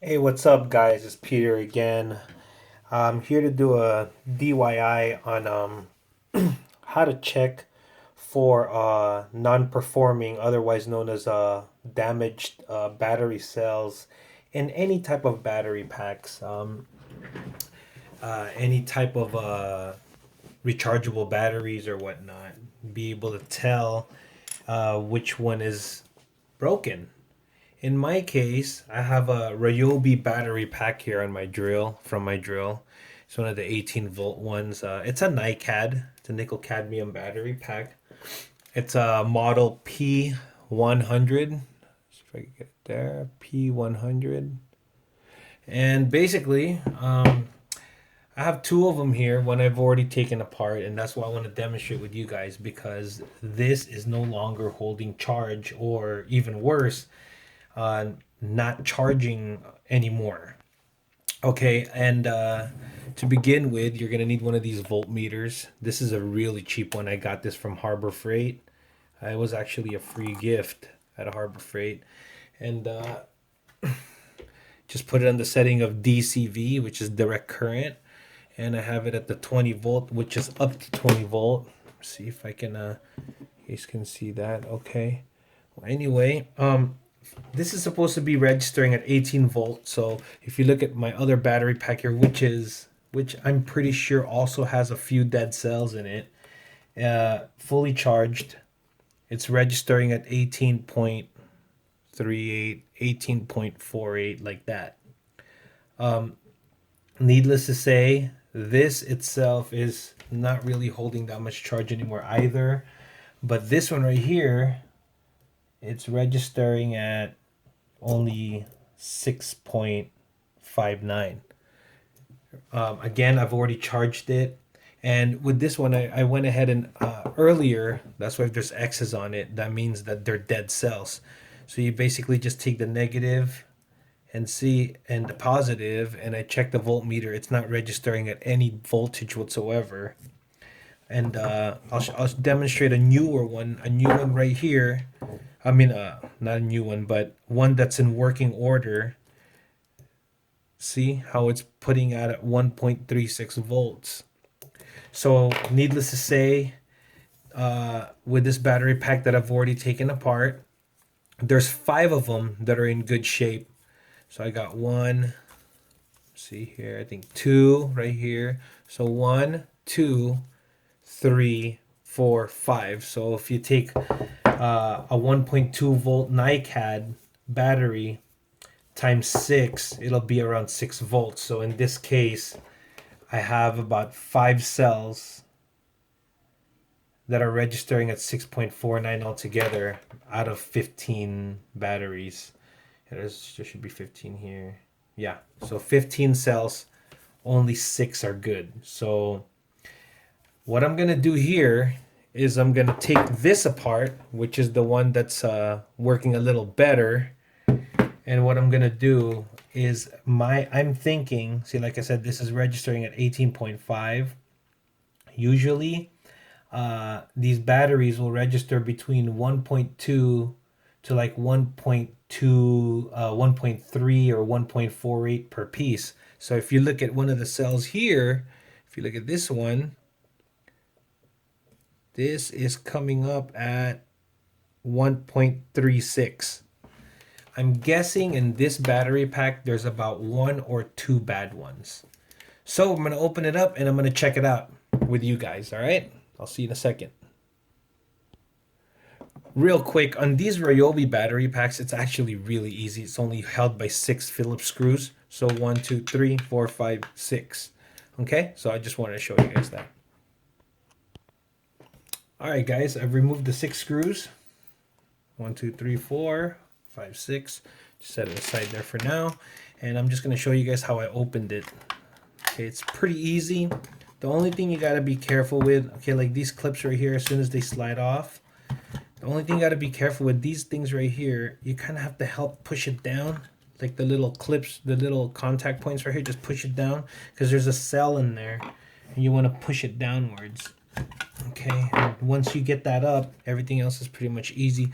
Hey, what's up, guys? It's Peter again. I'm here to do a DIY on how to check for non-performing, otherwise known as damaged battery cells in any type of battery packs, any type of rechargeable batteries or whatnot. Be able to tell which one is broken. In my case, I have a Ryobi battery pack here on my drill, from my drill. It's one of the 18-volt ones. It's a Nicad. It's a nickel cadmium battery pack. It's a model P100. See if I can get it there. P100. And basically, I have two of them here. One I've already taken apart, and that's why I want to demonstrate with you guys because this is no longer holding charge, or even worse, uh, not charging anymore. Okay, and to begin with, you're gonna need one of these voltmeters. This is a really cheap one. I got this from Harbor Freight. It was actually a free gift at Harbor Freight, and just put it on the setting of DCV, which is direct current, and I have it at the 20 volt, which is up to 20 volt. See if I can, you guys can see that. Okay. Well, anyway, this is supposed to be registering at 18 volts. So if you look at my other battery pack here, which I'm pretty sure also has a few dead cells in it, fully charged, it's registering at 18.38, 18.48, like that. Needless to say, this itself is not really holding that much charge anymore either. But this one right here, it's registering at only 6.59. Again, I've already charged it. And with this one, I went ahead and earlier, that's why if there's X's on it, that means that they're dead cells. So you basically just take the negative and see, and the positive, and I check the voltmeter. It's not registering at any voltage whatsoever. And I'll demonstrate a new one right here. I mean, not a new one, but one that's in working order. See how it's putting out at 1.36 volts. So, needless to say, with this battery pack that I've already taken apart, there's five of them that are in good shape. So I got one, see here, I think two right here. So one, two, three, four, five. So if you take a 1.2 volt Nicad battery times six, it'll be around 6 volts. So in this case, I have about five cells that are registering at 6.49 altogether out of 15 batteries. There should be 15 here. Yeah, so 15 cells, only six are good. So what I'm gonna do here is I'm gonna take this apart, which is the one that's working a little better. And what I'm gonna do is I'm thinking, see, like I said, this is registering at 18.5. Usually, these batteries will register between 1.2 to like 1.2, 1.3 or 1.48 per piece. So if you look at one of the cells here, if you look at this one, this is coming up at 1.36. I'm guessing in this battery pack there's about one or two bad ones. So I'm going to open it up and I'm going to check it out with you guys, all right? I'll see you in a second. Real quick, on these Ryobi battery packs, it's actually really easy. It's only held by 6 Phillips screws. So 1, 2, 3, 4, 5, 6. Okay, so I just wanted to show you guys that. All right, guys, I've removed the 6 screws. 1, 2, 3, 4, 5, 6. Just set it aside there for now. And I'm just going to show you guys how I opened it. Okay, it's pretty easy. The only thing you got to be careful with, okay, like these clips right here, as soon as they slide off, the only thing you got to be careful with these things right here, you kind of have to help push it down. Like the little clips, the little contact points right here, just push it down because there's a cell in there and you want to push it downwards. Okay, and once you get that up, everything else is pretty much easy.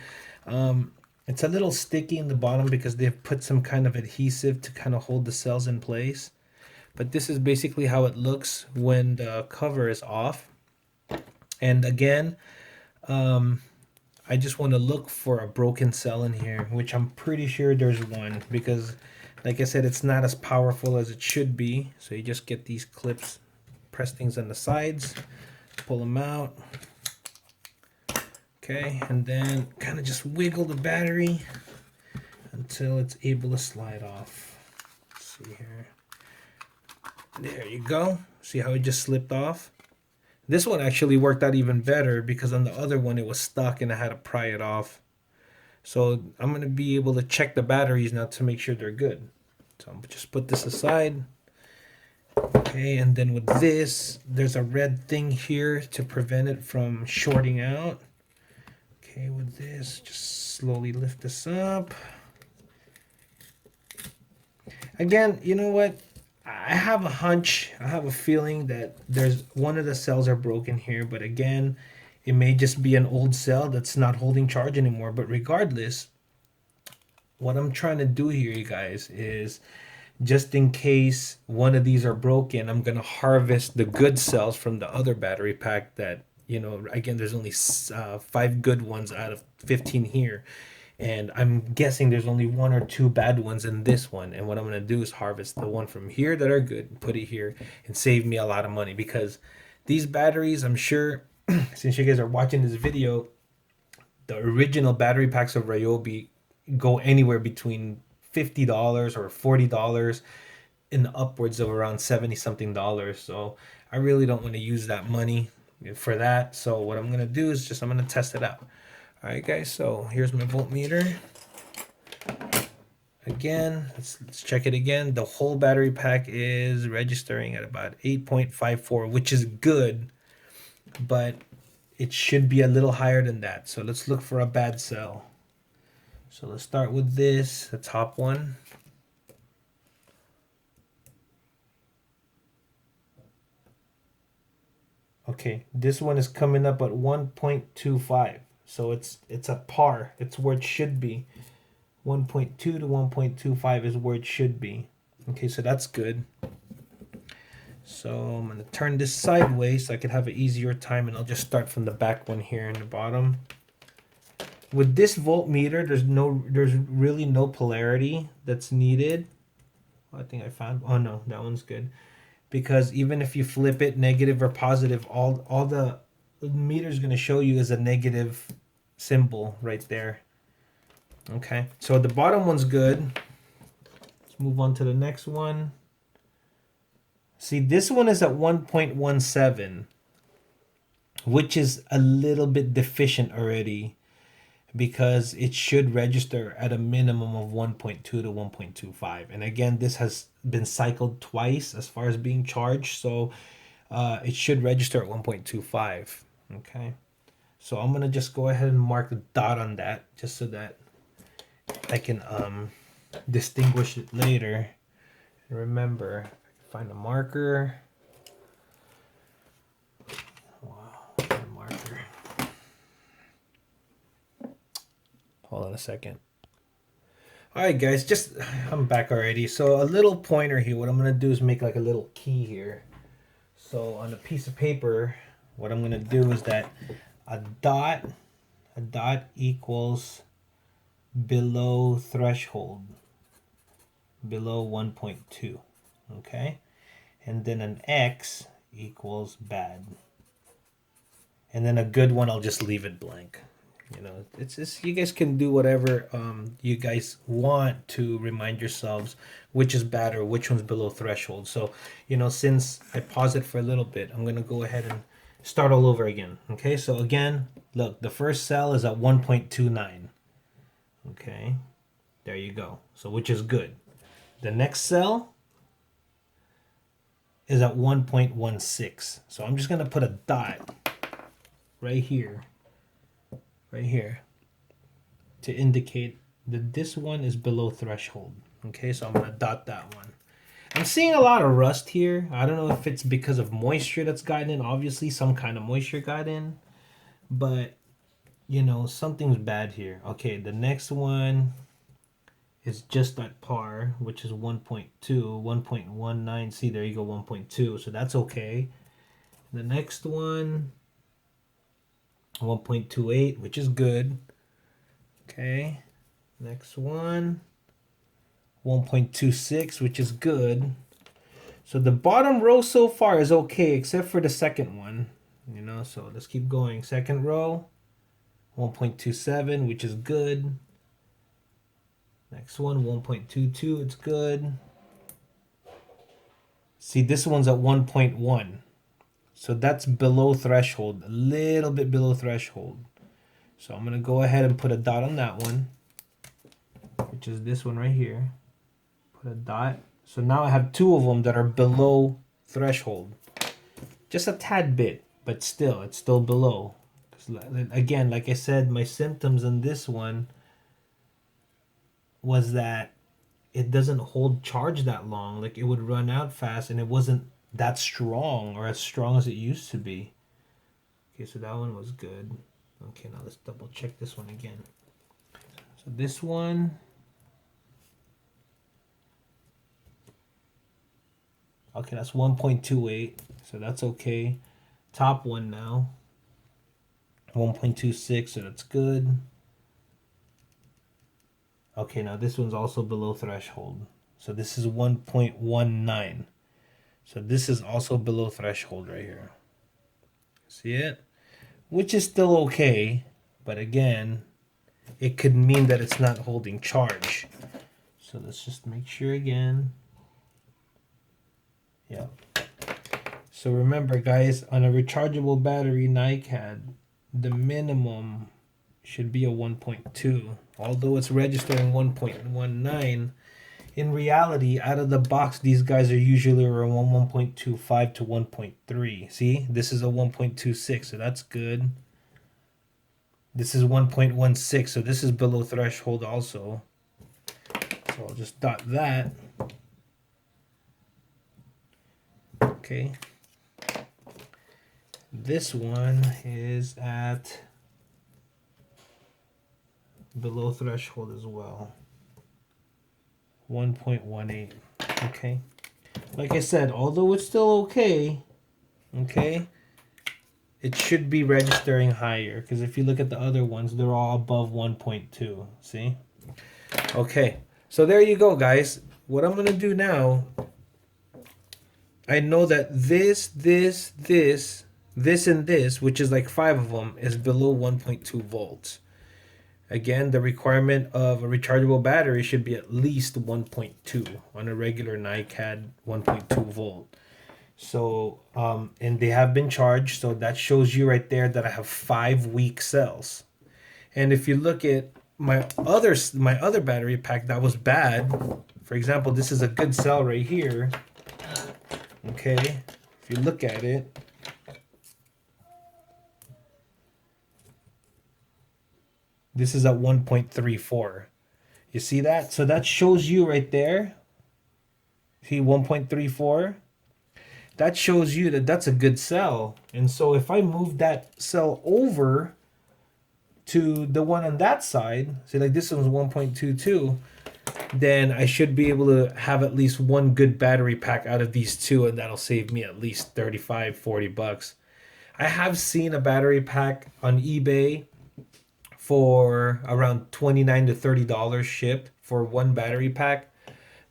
It's a little sticky in the bottom because they've put some kind of adhesive to kind of hold the cells in place. But this is basically how it looks when the cover is off. And again, I just want to look for a broken cell in here, which I'm pretty sure there's one because, like I said, it's not as powerful as it should be. So you just get these clips, press things on the sides, pull them out. Okay, and then kind of just wiggle the battery until it's able to slide off. Let's see here. There you go. See how it just slipped off? This one actually worked out even better because on the other one it was stuck and I had to pry it off. So I'm going to be able to check the batteries now to make sure they're good. So I'm just put this aside. Okay, and then with this, there's a red thing here to prevent it from shorting out. Okay, with this, just slowly lift this up. Again, you know what? I have a hunch, I have a feeling that there's one of the cells are broken here, but again, it may just be an old cell that's not holding charge anymore. But regardless, what I'm trying to do here, you guys, is just in case one of these are broken, I'm going to harvest the good cells from the other battery pack that, you know, again, there's only 5 good ones out of 15 here. And I'm guessing there's only 1 or 2 bad ones in this one. And what I'm going to do is harvest the one from here that are good, put it here, and save me a lot of money. Because these batteries, I'm sure, since you guys are watching this video, the original battery packs of Ryobi go anywhere between $50 or $40 in upwards of around 70 something dollars. So I really don't want to use that money for that. So what I'm going to do is just I'm going to test it out. All right, guys, so here's my voltmeter. Again, let's check it again. The whole battery pack is registering at about 8.54, which is good, but it should be a little higher than that. So let's look for a bad cell. So let's start with this, the top one. Okay, this one is coming up at 1.25. So it's a par. It's where it should be. 1.2 to 1.25 is where it should be. Okay, so that's good. So I'm going to turn this sideways so I can have an easier time, and I'll just start from the back one here in the bottom. With this voltmeter, there's really no polarity that's needed. I think I found, oh no, that one's good. Because even if you flip it negative or positive, all the meter is going to show you is a negative symbol right there. Okay, so the bottom one's good. Let's move on to the next one. See, this one is at 1.17, which is a little bit deficient already because it should register at a minimum of 1.2 to 1.25. And again, this has been cycled twice as far as being charged, so it should register at 1.25. Okay, so I'm gonna just go ahead and mark the dot on that just so that I can distinguish it later. And remember, find a marker. Wow, a marker. Hold on a second. All right, guys, I'm back already. So a little pointer here. What I'm gonna do is make like a little key here. So on a piece of paper, what I'm gonna do is that a dot equals below threshold, below 1.2, okay? And then an X equals bad. And then a good one, I'll just leave it blank. You know, it's just, you guys can do whatever you guys want to remind yourselves which is bad or which one's below threshold. So, you know, since I paused it for a little bit, I'm going to go ahead and start all over again. Okay, so again, look, the first cell is at 1.29. Okay, there you go. So which is good. The next cell is at 1.16. So I'm just going to put a dot right here to indicate that this one is below threshold. Okay, so I'm going to dot that one. I'm seeing a lot of rust here. I don't know if it's because of moisture that's gotten in. Obviously, some kind of moisture got in. But you know, something's bad here. Okay, the next one is just at par, which is 1.2, 1.19. See, there you go, 1.2. So that's okay. The next one, 1.28, which is good. Okay. Next one, 1.26, which is good. So the bottom row so far is okay, except for the second one. You know, so let's keep going. Second row, 1.27, which is good. Next one, 1.22, it's good. See, this one's at 1.1. So that's below threshold, a little bit below threshold. So I'm going to go ahead and put a dot on that one, which is this one right here. Put a dot. So now I have two of them that are below threshold. Just a tad bit, but still, it's still below. Again, like I said, my symptoms on this one was that it doesn't hold charge that long. Like it would run out fast and it wasn't that strong or as strong as it used to be. Okay, so that one was good. Okay, now let's double check this one again. So this one, okay, that's 1.28, so that's okay. Top one now, 1.26, so that's good. Okay, now this one's also below threshold. So this is 1.19. So this is also below threshold right here. See it? Which is still okay, but again, it could mean that it's not holding charge. So let's just make sure again. Yeah. So remember guys, on a rechargeable battery Nicad, the minimum should be a 1.2. Although it's registering 1.19, in reality, out of the box, these guys are usually around 1.25 to 1.3. See, this is a 1.26, so that's good. This is 1.16, so this is below threshold also. So I'll just dot that. Okay. This one is at below threshold as well. 1.18. Okay. Like I said, although it's still okay, it should be registering higher, because if you look at the other ones, they're all above 1.2. See? Okay. So there you go, guys. What I'm going to do now, I know that this, and this, which is like 5 of them, is below 1.2 volts. Again, the requirement of a rechargeable battery should be at least 1.2 on a regular Nicad 1.2 volt. So, and they have been charged, so that shows you right there that I have 5 weak cells. And if you look at my other battery pack that was bad, for example, this is a good cell right here. Okay, if you look at it, this is at 1.34. You see that? So that shows you right there. See 1.34? That shows you that that's a good cell. And so if I move that cell over to the one on that side, say like this one's 1.22, then I should be able to have at least one good battery pack out of these two, and that'll save me at least 35, 40 bucks. I have seen a battery pack on eBay for around $29 to $30 shipped for one battery pack.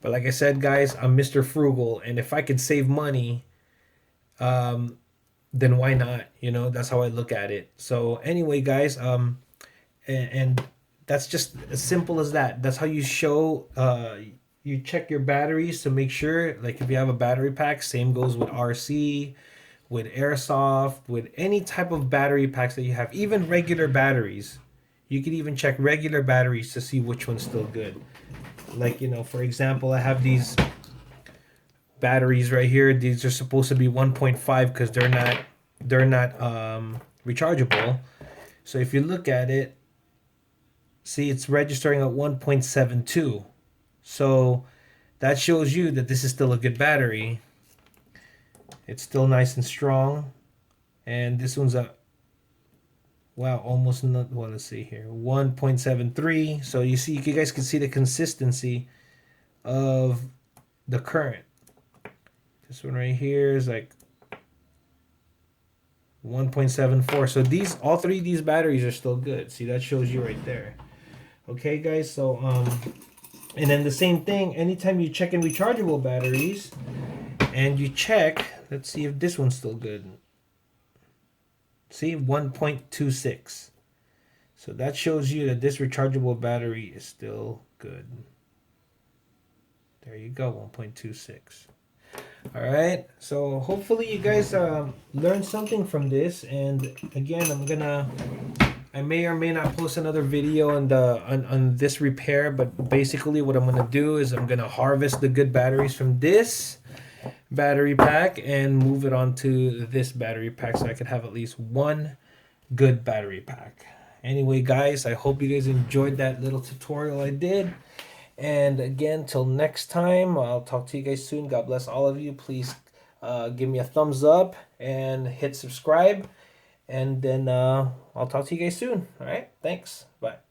But like I said, guys, I'm Mr. Frugal, and if I could save money, then why not? You know, that's how I look at it. So anyway, guys, and that's just as simple as that. That's how you show, you check your batteries to make sure, like if you have a battery pack, same goes with RC, with Airsoft, with any type of battery packs that you have, even regular batteries. You can even check regular batteries to see which one's still good. Like, you know, for example, I have these batteries right here. These are supposed to be 1.5 because they're not rechargeable. So if you look at it, see it's registering at 1.72. So that shows you that this is still a good battery. It's still nice and strong. And this one's at Wow, almost not. Well, let's see here, 1.73. So you guys can see the consistency of the current. This one right here is like 1.74. So all three of these batteries are still good. See, that shows you right there. Okay, guys. So and then the same thing. Anytime you check in rechargeable batteries, and you check, let's see if this one's still good. See, 1.26. So that shows you that this rechargeable battery is still good. There you go, 1.26. All right, so hopefully you guys learned something from this. And again, I may or may not post another video on this repair, but basically what I'm gonna do is I'm gonna harvest the good batteries from this battery pack and move it onto this battery pack so I could have at least one good battery pack. Anyway, guys, I hope you guys enjoyed that little tutorial I did. And again, till next time, I'll talk to you guys soon. God bless all of you. Please give me a thumbs up and hit subscribe. And then I'll talk to you guys soon. All right, thanks. Bye.